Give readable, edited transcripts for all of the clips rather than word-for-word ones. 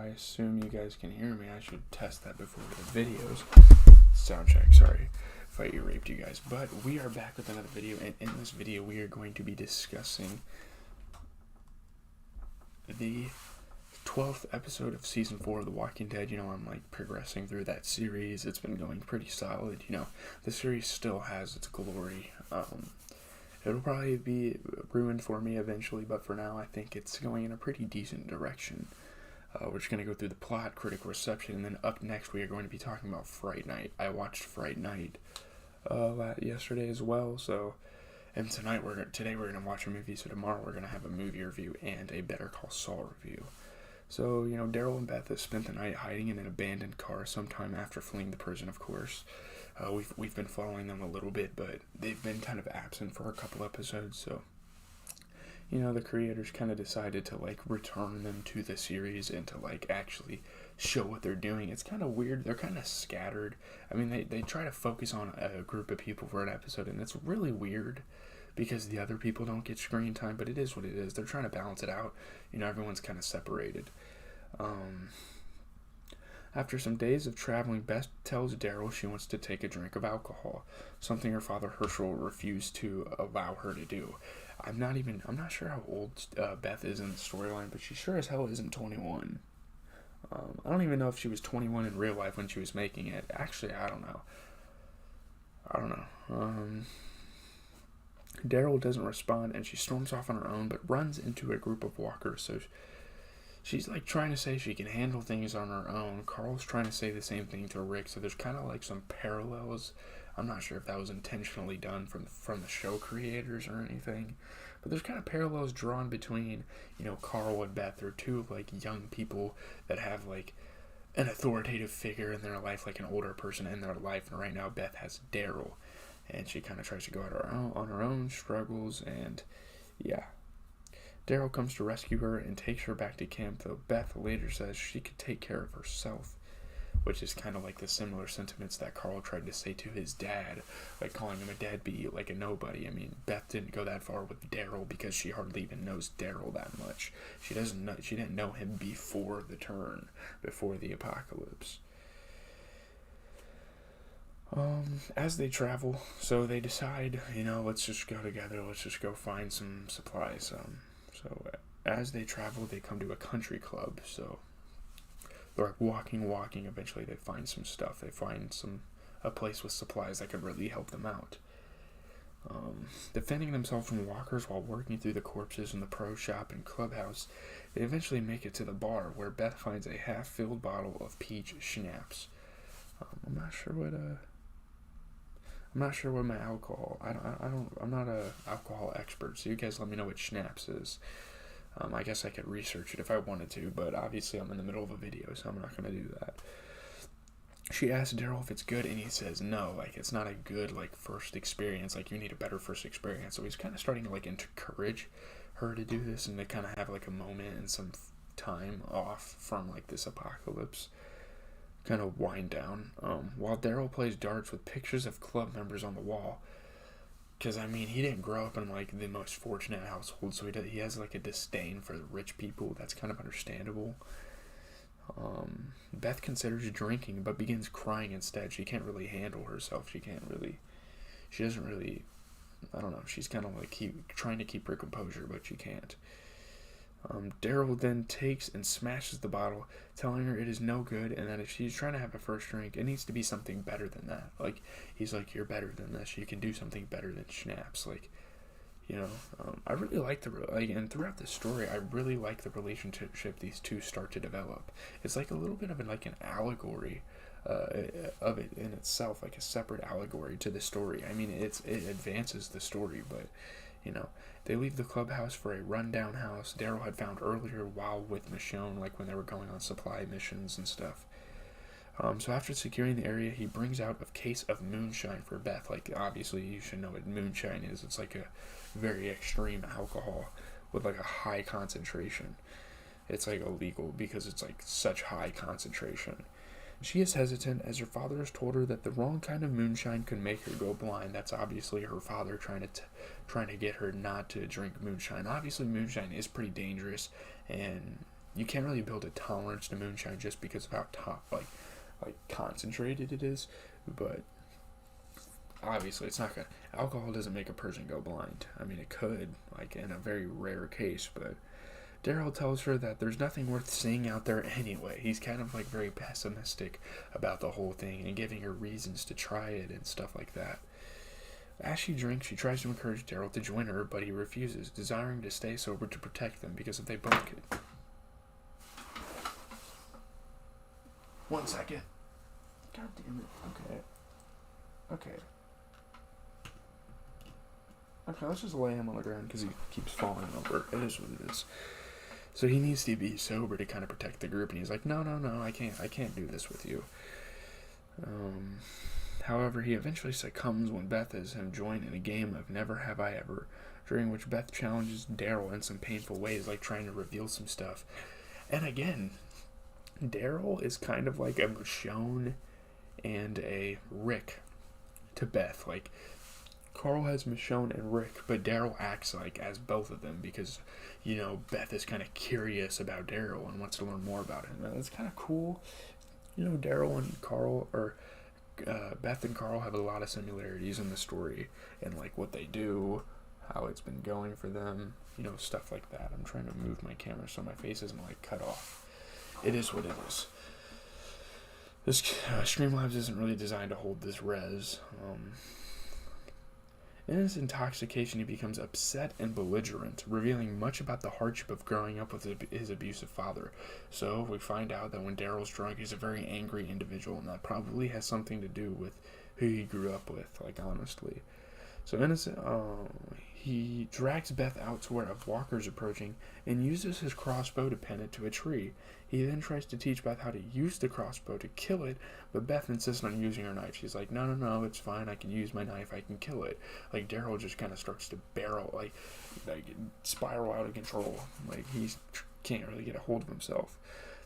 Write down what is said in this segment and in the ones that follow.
I assume you guys can hear me. I should test that before the videos. Sound check, sorry if I raped you guys. But we are back with another video, and in this video we are going to be discussing the 12th episode of Season 4 of The Walking Dead. You know, I'm like progressing through that series. It's been going pretty solid. You know, the series still has its glory. It'll probably be ruined for me eventually, but for now I think it's going in a pretty decent direction. We're just going to go through the plot, critical reception, and then up next we are going to be talking about Fright Night. I watched Fright Night yesterday as well, and today we're going to watch a movie, so tomorrow we're going to have a movie review and a Better Call Saul review. So, you know, Daryl and Beth have spent the night hiding in an abandoned car sometime after fleeing the prison, of course. We've been following them a little bit, but they've been kind of absent for a couple episodes, so, you know, the creators kind of decided to, like, return them to the series and to, like, actually show what they're doing. It's kind of weird. They're kind of scattered. I mean, they try to focus on a group of people for an episode, and it's really weird because the other people don't get screen time, but it is what it is. They're trying to balance it out. You know, everyone's kind of separated. After some days of traveling, Beth tells Daryl she wants to take a drink of alcohol, something her father Herschel refused to allow her to do. I'm not sure how old Beth is in the storyline, but she sure as hell isn't 21. I don't even know if she was 21 in real life when she was making it. Actually, I don't know. Daryl doesn't respond, and she storms off on her own, but runs into a group of walkers, so she's like trying to say she can handle things on her own. Carl's trying to say the same thing to Rick, so there's kind of like some parallels. I'm not sure if that was intentionally done from the show creators or anything, but there's kind of parallels drawn between, you know, Carl and Beth. They're two like young people that have like an authoritative figure in their life, like an older person in their life, and right now Beth has Daryl, and she kind of tries to go on her own struggles, and yeah. Daryl comes to rescue her and takes her back to camp, though Beth later says she could take care of herself, which is kind of like the similar sentiments that Carl tried to say to his dad, like calling him a deadbeat, like a nobody. I mean, Beth didn't go that far with Daryl because she hardly even knows Daryl that much. She didn't know him before the apocalypse. As they travel, so they decide, you know, let's just go together, let's just go find some supplies. So as they travel, they come to a country club, so they're like walking, eventually they find some stuff, they find a place with supplies that could really help them out. Defending themselves from walkers while working through the corpses in the pro shop and clubhouse, they eventually make it to the bar, where Beth finds a half-filled bottle of peach schnapps. I'm not sure what my alcohol. I'm not a alcohol expert, so you guys let me know what schnapps is. I guess I could research it if I wanted to, but obviously I'm in the middle of a video, so I'm not going to do that. She asks Daryl if it's good, and he says no, like it's not a good like first experience. Like you need a better first experience. So he's kind of starting to like encourage her to do this, and they kind of have like a moment and some time off from like this apocalypse. Kind of wind down, while Daryl plays darts with pictures of club members on the wall, because I mean he didn't grow up in like the most fortunate household, so he has like a disdain for the rich people. That's kind of understandable. Beth considers drinking but begins crying instead. She can't really handle herself. She doesn't really, I don't know, she's kind of like trying to keep her composure, but she can't. Daryl then takes and smashes the bottle, telling her it is no good, and that if she's trying to have a first drink, it needs to be something better than that. Like, he's like, you're better than this. You can do something better than schnapps. Like, you know, I really like and throughout this story, I really like the relationship these two start to develop. It's like a little bit of an allegory of it in itself, like a separate allegory to the story. I mean, it advances the story, but, you know, they leave the clubhouse for a rundown house Daryl had found earlier while with Michonne, like when they were going on supply missions and stuff. So after securing the area, he brings out a case of moonshine for Beth. Like, obviously, you should know what moonshine is. It's like a very extreme alcohol with like a high concentration. It's like illegal because it's like such high concentration. She is hesitant as her father has told her that the wrong kind of moonshine could make her go blind. That's obviously her father trying to get her not to drink moonshine. Obviously, moonshine is pretty dangerous, and you can't really build a tolerance to moonshine just because of how concentrated it is, but obviously it's not gonna. Alcohol doesn't make a person go blind. I mean, it could, like in a very rare case, but Daryl tells her that there's nothing worth seeing out there anyway. He's kind of like very pessimistic about the whole thing and giving her reasons to try it and stuff like that. As she drinks, she tries to encourage Daryl to join her, but he refuses, desiring to stay sober to protect them because if they both could. 1 second. God damn it. Okay, let's just lay him on the ground because he keeps falling over. It is what it is. So he needs to be sober to kind of protect the group, and he's like, no, I can't do this with you. However, he eventually succumbs when Beth has him join in a game of Never Have I Ever, during which Beth challenges Daryl in some painful ways, like trying to reveal some stuff. And again, Daryl is kind of like a Michonne and a Rick to Beth. Like, Carl has Michonne and Rick, but Daryl acts like as both of them because, Beth is kind of curious about Daryl and wants to learn more about him. And it's kind of cool. Daryl and Carl, or Beth and Carl have a lot of similarities in the story and like what they do, how it's been going for them, stuff like that. I'm trying to move my camera so my face isn't like cut off. It is what it is. This Streamlabs isn't really designed to hold this res. In his intoxication, he becomes upset and belligerent, revealing much about the hardship of growing up with his abusive father. So we find out that when Daryl's drunk, he's a very angry individual, and that probably has something to do with who he grew up with, like, honestly. So he drags Beth out to where a walker's approaching and uses his crossbow to pin it to a tree. He then tries to teach Beth how to use the crossbow to kill it, but Beth insists on using her knife. She's like, no, it's fine, I can use my knife, I can kill it. Like, Daryl just kind of starts to spiral out of control. Like, he can't really get a hold of himself.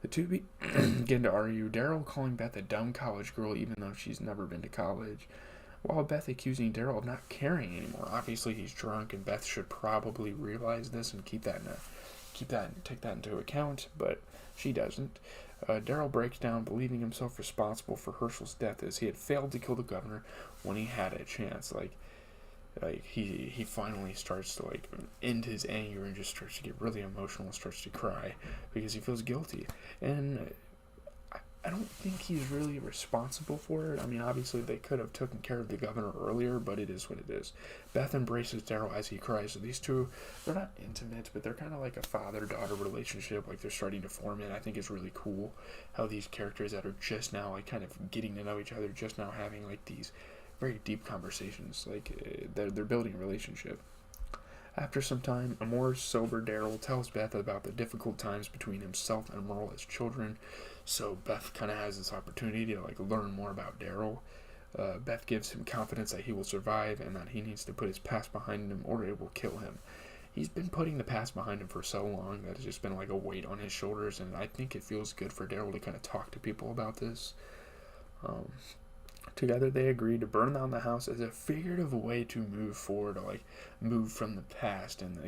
The two begin to argue, Daryl calling Beth a dumb college girl even though she's never been to college, while Beth accusing Daryl of not caring anymore. Obviously, he's drunk, and Beth should probably realize this and take that into account, but she doesn't. Daryl breaks down, believing himself responsible for Herschel's death, as he had failed to kill the governor when he had a chance. He finally starts to end his anger and just starts to get really emotional and starts to cry because he feels guilty. And I don't think he's really responsible for it. I mean, obviously they could have taken care of the governor earlier, but it is what it is. Beth embraces Daryl as he cries. So these two, they're not intimate, but they're kind of like a father-daughter relationship. Like, they're starting to form it. I think it's really cool how these characters that are just now kind of getting to know each other, just now having these very deep conversations. They're building a relationship. After some time, a more sober Daryl tells Beth about the difficult times between himself and Merle as children. So Beth kind of has this opportunity to learn more about Daryl. Beth gives him confidence that he will survive and that he needs to put his past behind him or it will kill him. He's been putting the past behind him for so long that it's just been a weight on his shoulders, and I think it feels good for Daryl to kind of talk to people about this. Together they agree to burn down the house as a figurative way to move forward, or move from the past, and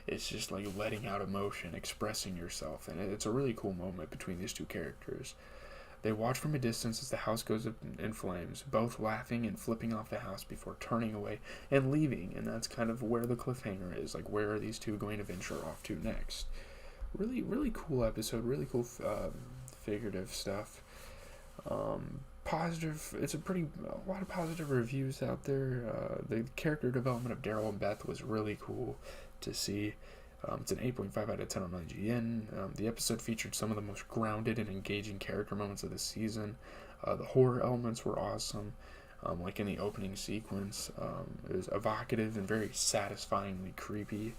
it's just letting out emotion, expressing yourself, and it's a really cool moment between these two characters. They watch from a distance as the house goes up in flames, both laughing and flipping off the house before turning away and leaving, and that's kind of where the cliffhanger is. Where are these two going to venture off to next? Really, really cool episode, really cool figurative stuff. Positive, a lot of positive reviews out there. The character development of Daryl and Beth was really cool to see. It's an 8.5 out of 10 on IGN. The episode featured some of the most grounded and engaging character moments of the season. The horror elements were awesome. In the opening sequence, it was evocative and very satisfyingly creepy.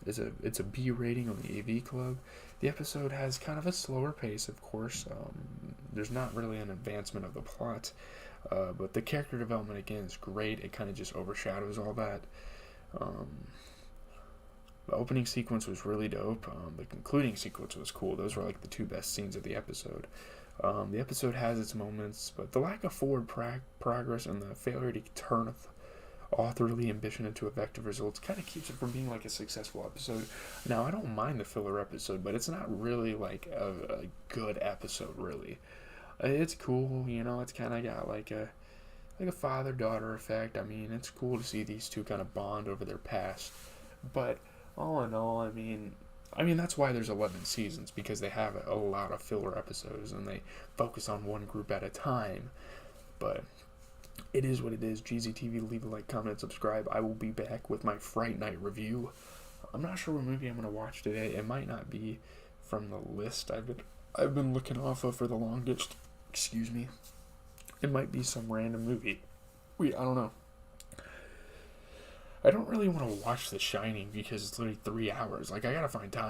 It's a B rating on the AV Club. The episode has kind of a slower pace, of course. There's not really an advancement of the plot, but the character development, again, is great. It kind of just overshadows all that. The opening sequence was really dope. The concluding sequence was cool. Those were the two best scenes of the episode. The episode has its moments, but the lack of forward progress and the failure to turn authorly ambition into effective results kind of keeps it from being like a successful episode. Now, I don't mind the filler episode, but it's not really like a good episode, really. It's cool, it's kind of got like a father-daughter effect. I mean, it's cool to see these two kind of bond over their past. But all in all, I mean that's why there's 11 seasons, because they have a lot of filler episodes and they focus on one group at a time. But it is what it is. GZTV, leave a like, comment, and subscribe. I will be back with my Fright Night review. I'm not sure what movie I'm going to watch today. It might not be from the list I've been looking off of for the longest. Excuse me. It might be some random movie. I don't know. I don't really want to watch The Shining because it's literally 3 hours. Like, I gotta find time